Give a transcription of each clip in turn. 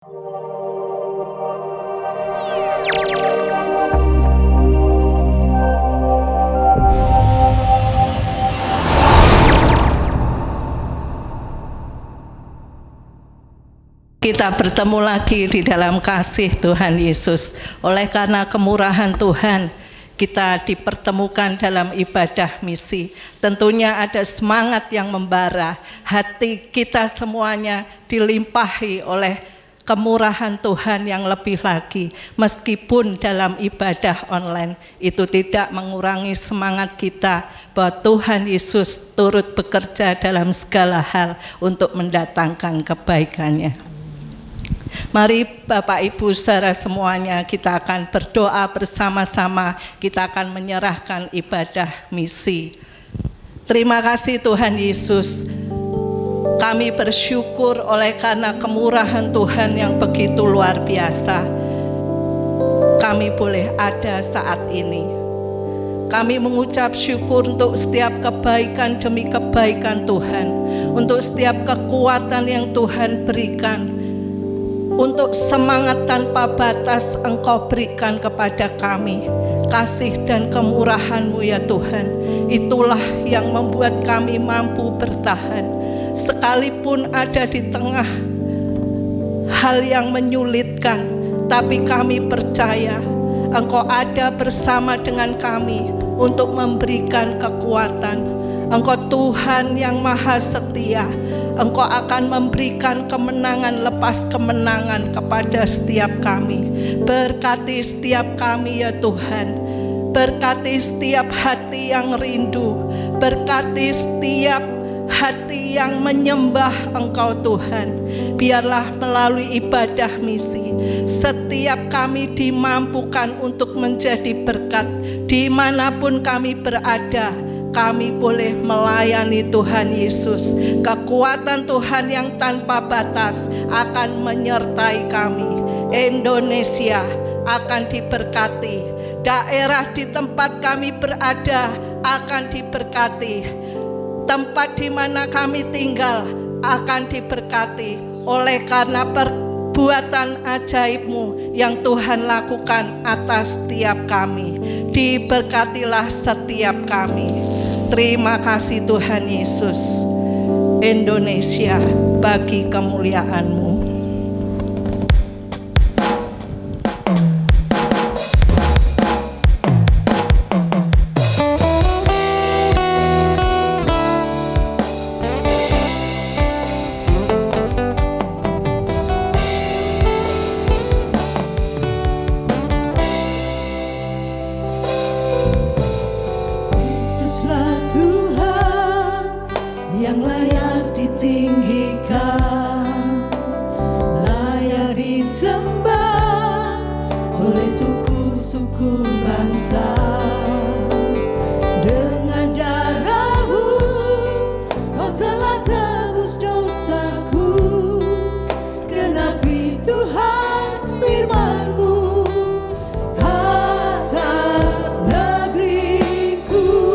Kita bertemu lagi di dalam kasih Tuhan Yesus. Oleh karena kemurahan Tuhan, kita dipertemukan dalam ibadah misi. Tentunya ada semangat yang membara. Hati kita semuanya dilimpahi oleh kemurahan Tuhan yang lebih lagi. Meskipun dalam ibadah online itu tidak mengurangi semangat kita bahwa Tuhan Yesus turut bekerja dalam segala hal untuk mendatangkan kebaikannya. Mari Bapak Ibu saudara semuanya, kita akan berdoa bersama-sama, kita akan menyerahkan ibadah misi. Terima kasih Tuhan Yesus, kami bersyukur oleh karena kemurahan Tuhan yang begitu luar biasa. Kami boleh ada saat ini. Kami mengucap syukur untuk setiap kebaikan demi kebaikan Tuhan, untuk setiap kekuatan yang Tuhan berikan, untuk semangat tanpa batas Engkau berikan kepada kami. Kasih dan kemurahan-Mu ya Tuhan, itulah yang membuat kami mampu bertahan. Sekalipun ada di tengah hal yang menyulitkan, tapi kami percaya Engkau ada bersama dengan kami untuk memberikan kekuatan. Engkau Tuhan yang maha setia. Engkau akan memberikan kemenangan lepas kemenangan kepada setiap kami. Berkati setiap kami ya Tuhan. Berkati setiap hati yang rindu. Berkati setiap hati yang menyembah Engkau Tuhan. Biarlah melalui ibadah misi, setiap kami dimampukan untuk menjadi berkat. Dimanapun kami berada, kami boleh melayani Tuhan Yesus. Kekuatan Tuhan yang tanpa batas akan menyertai kami. Indonesia akan diberkati. Daerah di tempat kami berada akan diberkati. Tempat di mana kami tinggal akan diberkati oleh karena perbuatan ajaib-Mu yang Tuhan lakukan atas setiap kami. Diberkatilah setiap kami. Terima kasih Tuhan Yesus. Indonesia bagi kemuliaan-Mu. Yang layak ditinggikan, layak disembah oleh suku-suku bangsa. Dengan darah-Mu Kau telah tebus dosaku. Genapi Tuhan firman-Mu atas negeriku.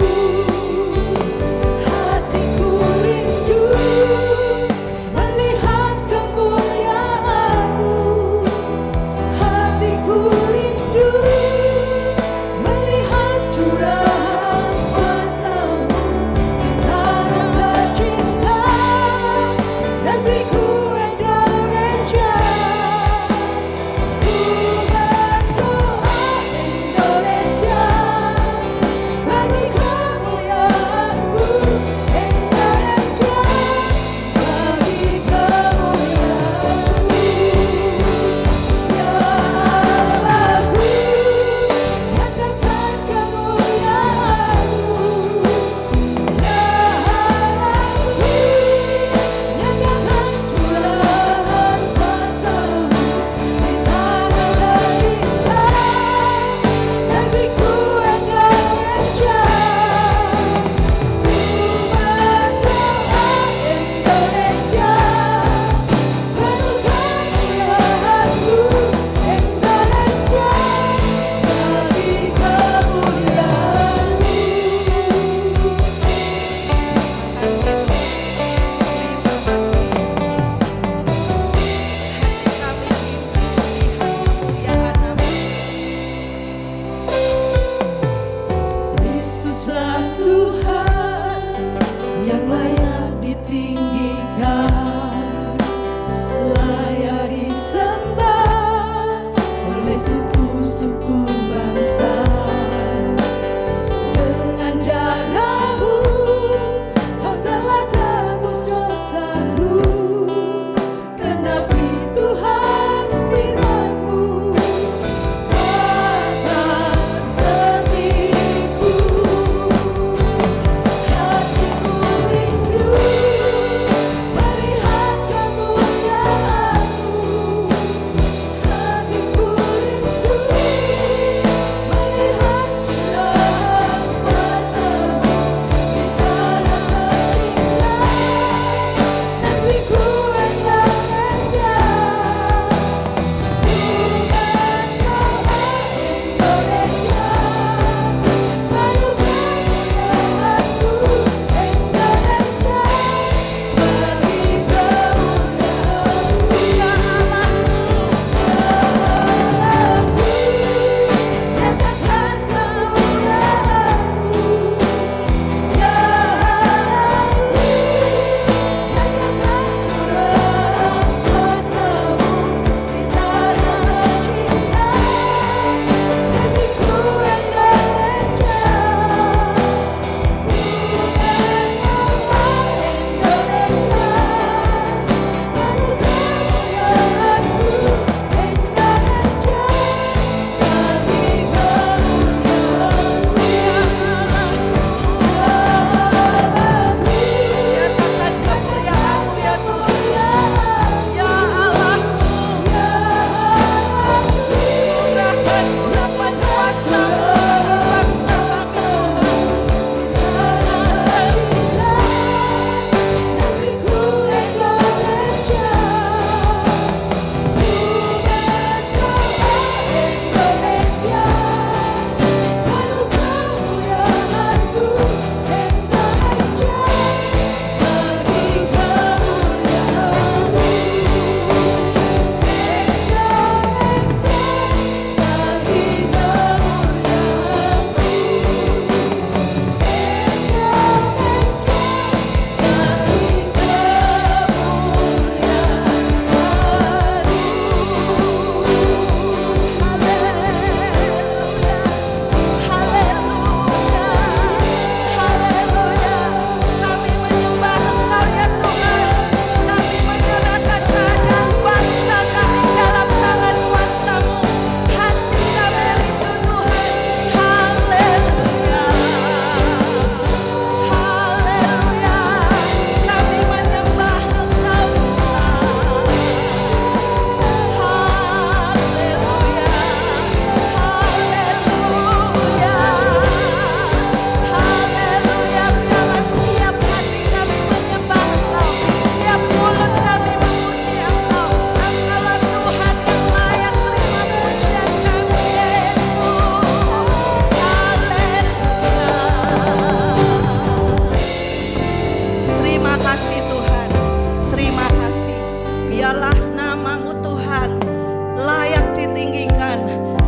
tinggikan.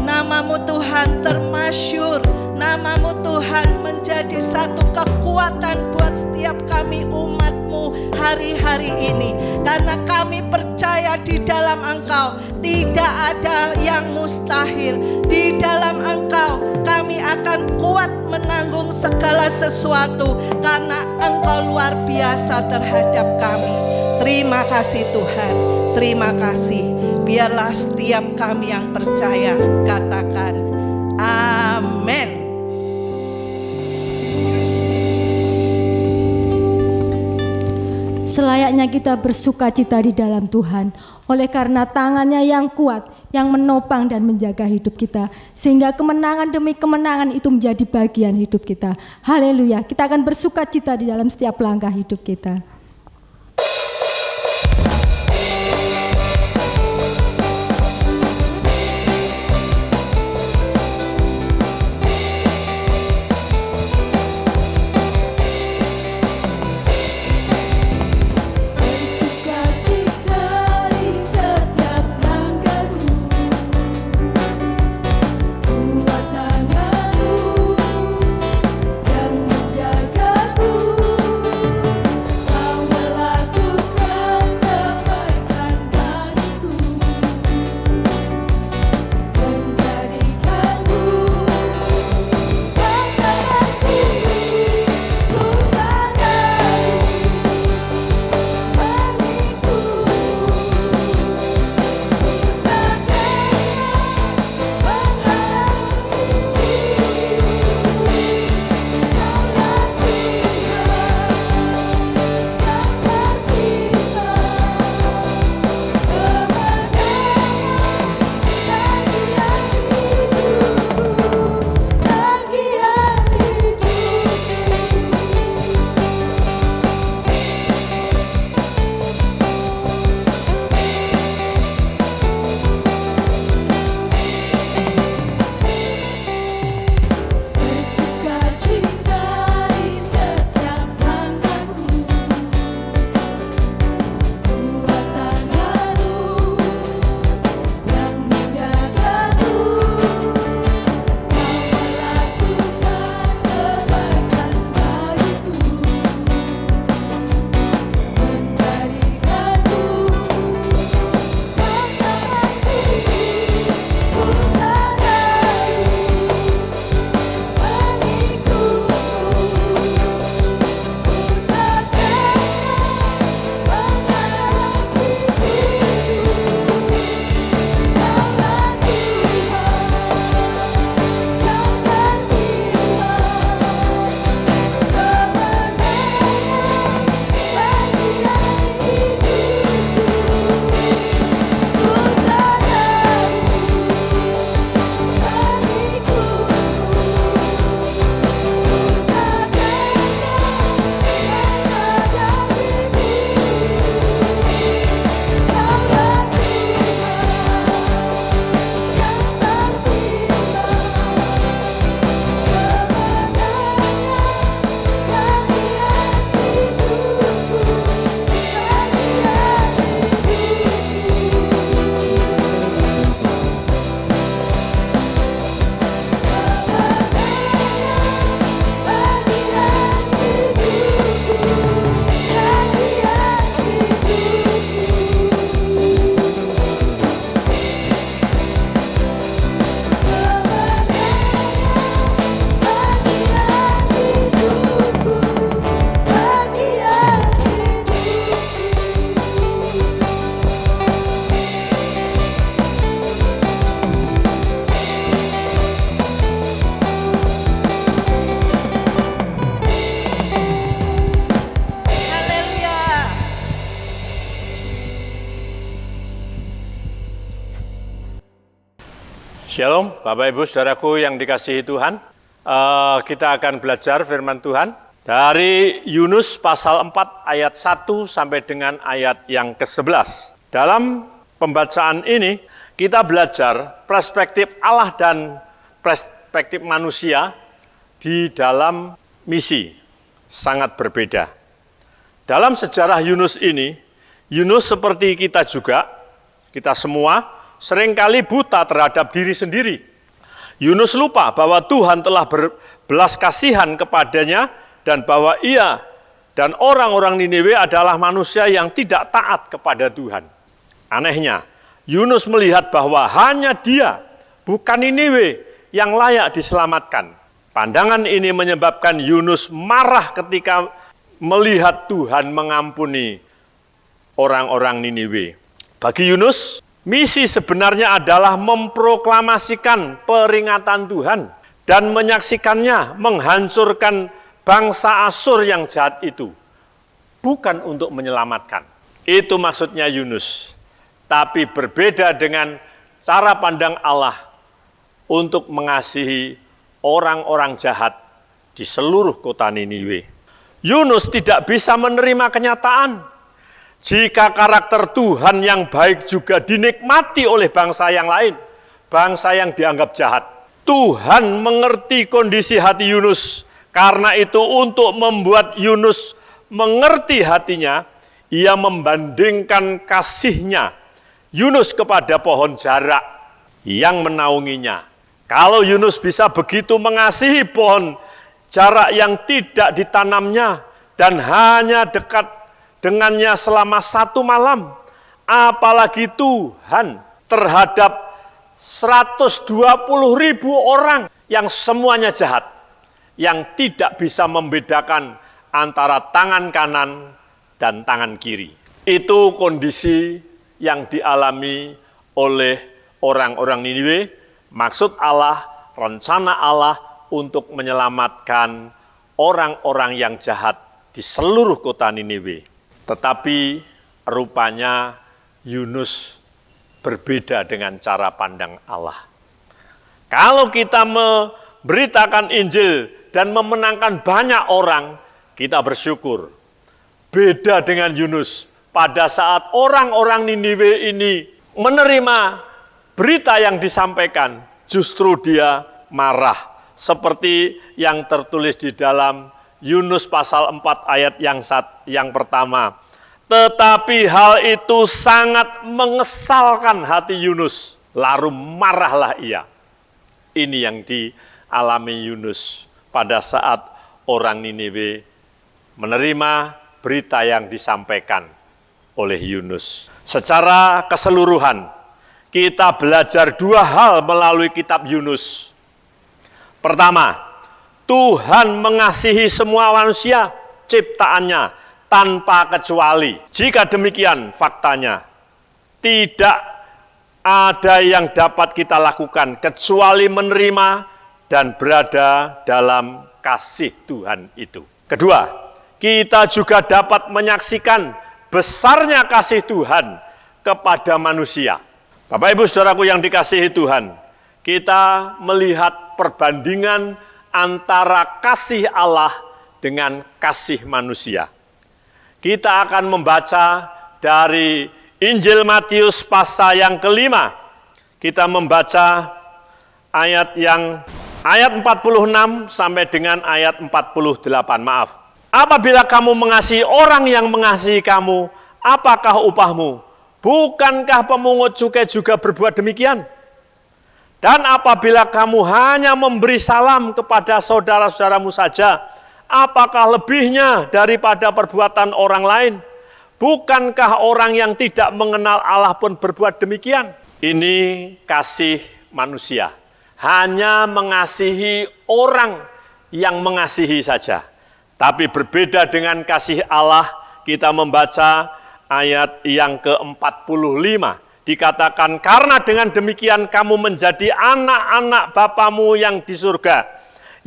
Namamu Tuhan termasyur. Namamu Tuhan menjadi satu kekuatan buat setiap kami umat-Mu hari-hari ini. Karena kami percaya di dalam Engkau tidak ada yang mustahil. Di dalam Engkau kami akan kuat menanggung segala sesuatu. Karena Engkau luar biasa terhadap kami. Terima kasih Tuhan, terima kasih. Biarlah setiap kami yang percaya katakan amin. Selayaknya kita bersuka cita di dalam Tuhan, oleh karena tangannya yang kuat, yang menopang dan menjaga hidup kita, sehingga kemenangan demi kemenangan itu menjadi bagian hidup kita. Haleluya, kita akan bersuka cita di dalam setiap langkah hidup kita. Shalom, Bapak Ibu Saudaraku yang dikasihi Tuhan. Kita akan belajar firman Tuhan dari Yunus pasal 4 ayat 1 sampai dengan ayat yang ke-11. Dalam pembacaan ini kita belajar perspektif Allah dan perspektif manusia di dalam misi sangat berbeda. Dalam sejarah Yunus ini, Yunus seperti kita juga, kita semua seringkali buta terhadap diri sendiri. Yunus lupa bahwa Tuhan telah berbelas kasihan kepadanya dan bahwa ia dan orang-orang Niniwe adalah manusia yang tidak taat kepada Tuhan. Anehnya, Yunus melihat bahwa hanya dia, bukan Niniwe, yang layak diselamatkan. Pandangan ini menyebabkan Yunus marah ketika melihat Tuhan mengampuni orang-orang Niniwe. Bagi Yunus, misi sebenarnya adalah memproklamasikan peringatan Tuhan dan menyaksikannya menghancurkan bangsa Asyur yang jahat itu. Bukan untuk menyelamatkan. Itu maksudnya Yunus. Tapi berbeda dengan cara pandang Allah untuk mengasihi orang-orang jahat di seluruh kota Niniwe. Yunus tidak bisa menerima kenyataan jika karakter Tuhan yang baik juga dinikmati oleh bangsa yang lain, bangsa yang dianggap jahat. Tuhan mengerti kondisi hati Yunus. Karena itu untuk membuat Yunus mengerti hatinya, ia membandingkan kasihnya Yunus kepada pohon jarak yang menaunginya. Kalau Yunus bisa begitu mengasihi pohon jarak yang tidak ditanamnya dan hanya dekat dengannya selama 1 malam, apalagi Tuhan terhadap 120.000 orang yang semuanya jahat, yang tidak bisa membedakan antara tangan kanan dan tangan kiri. Itu kondisi yang dialami oleh orang-orang Niniwe. Maksud Allah, rencana Allah untuk menyelamatkan orang-orang yang jahat di seluruh kota Niniwe. Tetapi rupanya Yunus berbeda dengan cara pandang Allah. Kalau kita memberitakan Injil dan memenangkan banyak orang, kita bersyukur. Beda dengan Yunus, pada saat orang-orang Niniwe ini menerima berita yang disampaikan, justru dia marah. Seperti yang tertulis di dalam Yunus pasal 4 ayat yang pertama. Tetapi hal itu sangat mengesalkan hati Yunus, lalu marahlah ia. Ini yang dialami Yunus pada saat orang Niniwe menerima berita yang disampaikan oleh Yunus. Secara keseluruhan, kita belajar 2 hal melalui kitab Yunus. Pertama, Tuhan mengasihi semua manusia ciptaannya tanpa kecuali. Jika demikian faktanya, tidak ada yang dapat kita lakukan kecuali menerima dan berada dalam kasih Tuhan itu. Kedua, kita juga dapat menyaksikan besarnya kasih Tuhan kepada manusia. Bapak Ibu Saudaraku yang dikasihi Tuhan, kita melihat perbandingan antara kasih Allah dengan kasih manusia. Kita akan membaca dari Injil Matius pasal yang ke-5. Kita membaca ayat 46 sampai dengan ayat 48. Maaf. Apabila kamu mengasihi orang yang mengasihi kamu, apakah upahmu? Bukankah pemungut cukai juga berbuat demikian? Dan apabila kamu hanya memberi salam kepada saudara-saudaramu saja, apakah lebihnya daripada perbuatan orang lain? Bukankah orang yang tidak mengenal Allah pun berbuat demikian? Ini kasih manusia. Hanya mengasihi orang yang mengasihi saja. Tapi berbeda dengan kasih Allah, kita membaca ayat yang ke-45. Dikatakan, karena dengan demikian kamu menjadi anak-anak Bapamu yang di surga,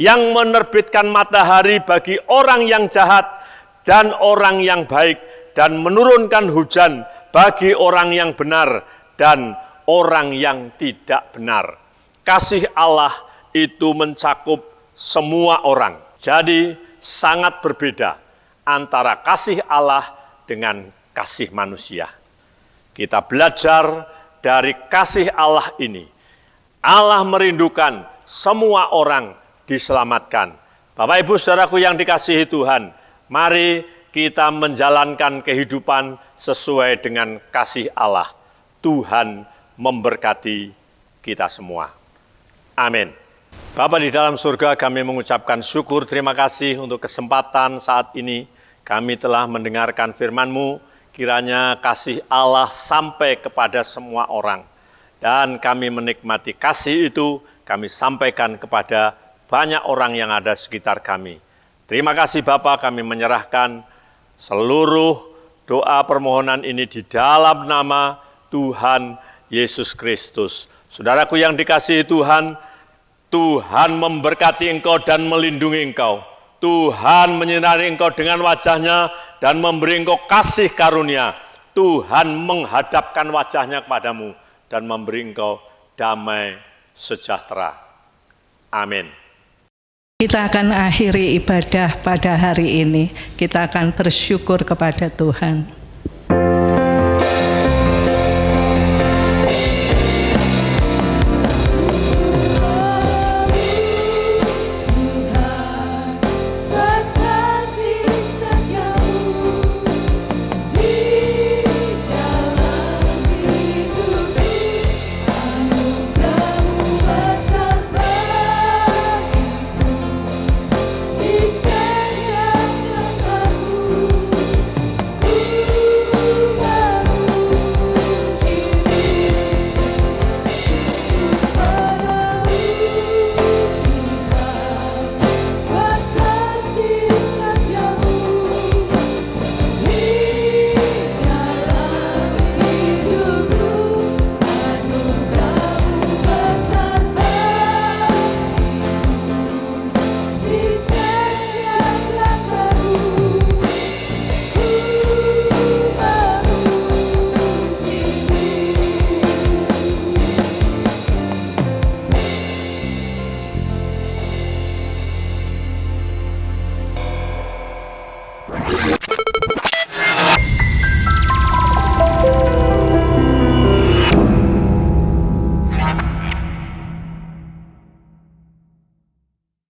yang menerbitkan matahari bagi orang yang jahat dan orang yang baik, dan menurunkan hujan bagi orang yang benar dan orang yang tidak benar. Kasih Allah itu mencakup semua orang. Jadi sangat berbeda antara kasih Allah dengan kasih manusia. Kita belajar dari kasih Allah ini. Allah merindukan semua orang diselamatkan. Bapak Ibu Saudaraku yang dikasihi Tuhan, mari kita menjalankan kehidupan sesuai dengan kasih Allah. Tuhan memberkati kita semua. Amin. Bapa di dalam surga, kami mengucapkan syukur, terima kasih untuk kesempatan saat ini kami telah mendengarkan firman-Mu. Kiranya kasih Allah sampai kepada semua orang. Dan kami menikmati kasih itu, kami sampaikan kepada banyak orang yang ada sekitar kami. Terima kasih Bapa, kami menyerahkan seluruh doa permohonan ini di dalam nama Tuhan Yesus Kristus. Saudaraku yang dikasihi Tuhan, Tuhan memberkati engkau dan melindungi engkau. Tuhan menyinari engkau dengan wajah-Nya dan memberi engkau kasih karunia. Tuhan menghadapkan wajah-Nya kepadamu dan memberi engkau damai sejahtera. Amin. Kita akan akhiri ibadah pada hari ini. Kita akan bersyukur kepada Tuhan.